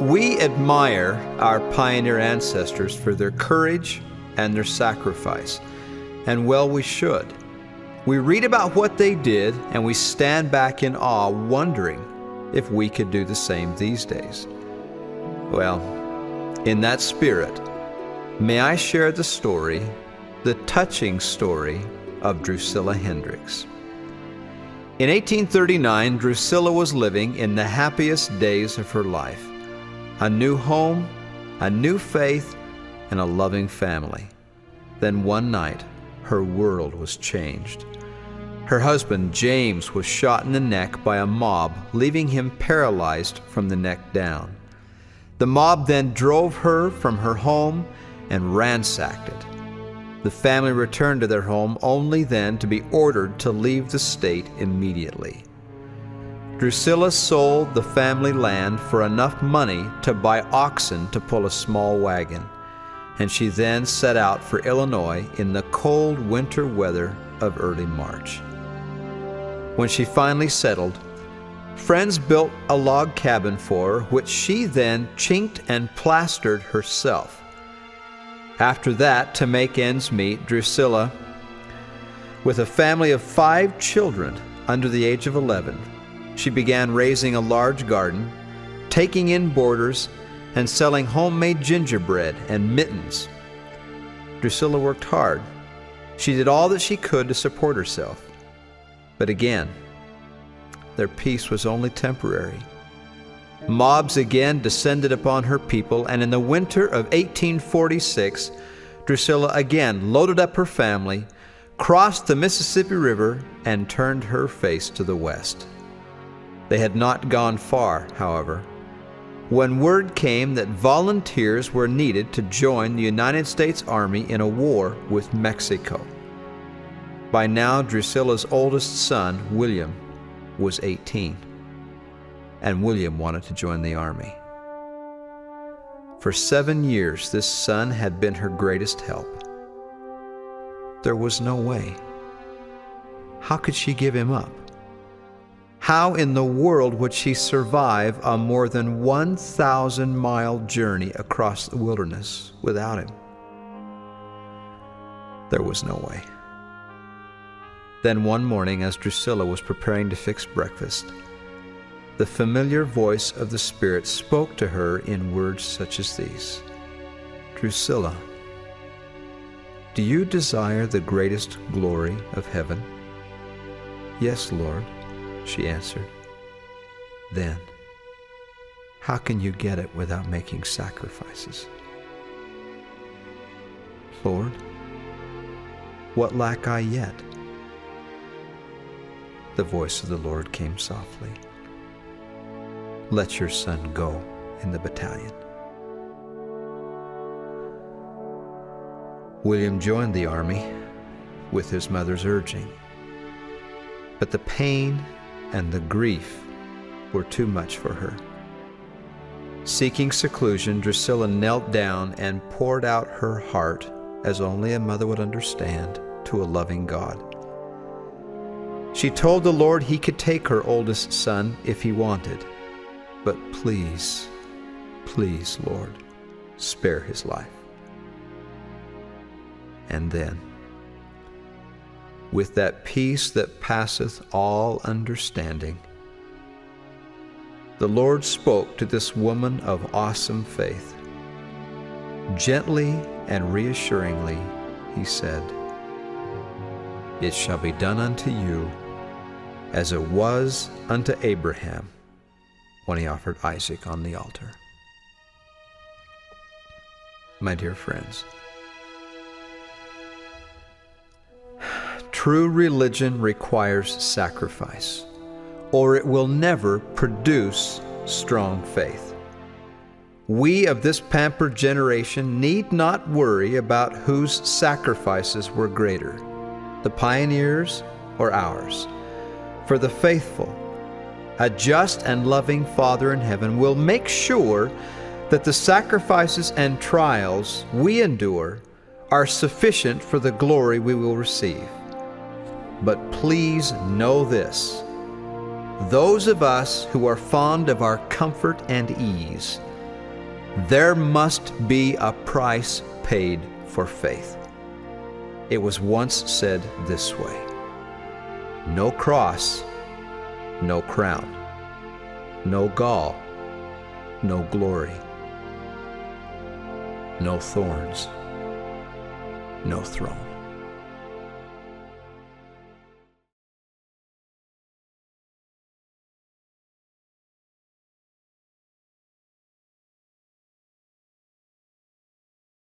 We admire our pioneer ancestors for their courage and their sacrifice, and well, we should. We read about what they did and we stand back in awe, wondering if we could do the same these days. Well, in that spirit, may I share the story, the touching story of Drusilla Hendricks. In 1839, Drusilla was living in the happiest days of her life. A new home, a new faith, and a loving family. Then one night, her world was changed. Her husband, James, was shot in the neck by a mob, leaving him paralyzed from the neck down. The mob then drove her from her home and ransacked it. The family returned to their home only then to be ordered to leave the state immediately. Drusilla sold the family land for enough money to buy oxen to pull a small wagon, and she then set out for Illinois in the cold winter weather of early March. When she finally settled, friends built a log cabin for her, which she then chinked and plastered herself. After that, to make ends meet, Drusilla, with a family of 5 children under the age of 11, she began raising a large garden, taking in boarders, and selling homemade gingerbread and mittens. Drusilla worked hard. She did all that she could to support herself. But again, their peace was only temporary. Mobs again descended upon her people, and in the winter of 1846, Drusilla again loaded up her family, crossed the Mississippi River, and turned her face to the west. They had not gone far, however, when word came that volunteers were needed to join the United States Army in a war with Mexico. By now, Drusilla's oldest son, William, was 18, and William wanted to join the army. For 7 years, this son had been her greatest help. There was no way. How could she give him up? How in the world would she survive a more than 1,000-mile journey across the wilderness without him? There was no way. Then one morning, as Drusilla was preparing to fix breakfast, the familiar voice of the Spirit spoke to her in words such as these: "Drusilla, do you desire the greatest glory of heaven?" "Yes, Lord," she answered. "Then, how can you get it without making sacrifices?" "Lord, what lack I yet?" The voice of the Lord came softly. "Let your son go in the battalion." William joined the army with his mother's urging, but the pain and the grief were too much for her. Seeking seclusion, Drusilla knelt down and poured out her heart, as only a mother would understand, to a loving God. She told the Lord he could take her oldest son if he wanted, but please, please, Lord, spare his life. And then, with that peace that passeth all understanding, the Lord spoke to this woman of awesome faith. Gently and reassuringly, he said, "It shall be done unto you as it was unto Abraham when he offered Isaac on the altar." My dear friends, true religion requires sacrifice, or it will never produce strong faith. We of this pampered generation need not worry about whose sacrifices were greater, the pioneers or ours. For the faithful, a just and loving Father in heaven will make sure that the sacrifices and trials we endure are sufficient for the glory we will receive. But please know this: those of us who are fond of our comfort and ease There must be a price paid for faith. It was once said this way: no cross, no crown, no gall, no glory, no thorns, no throne.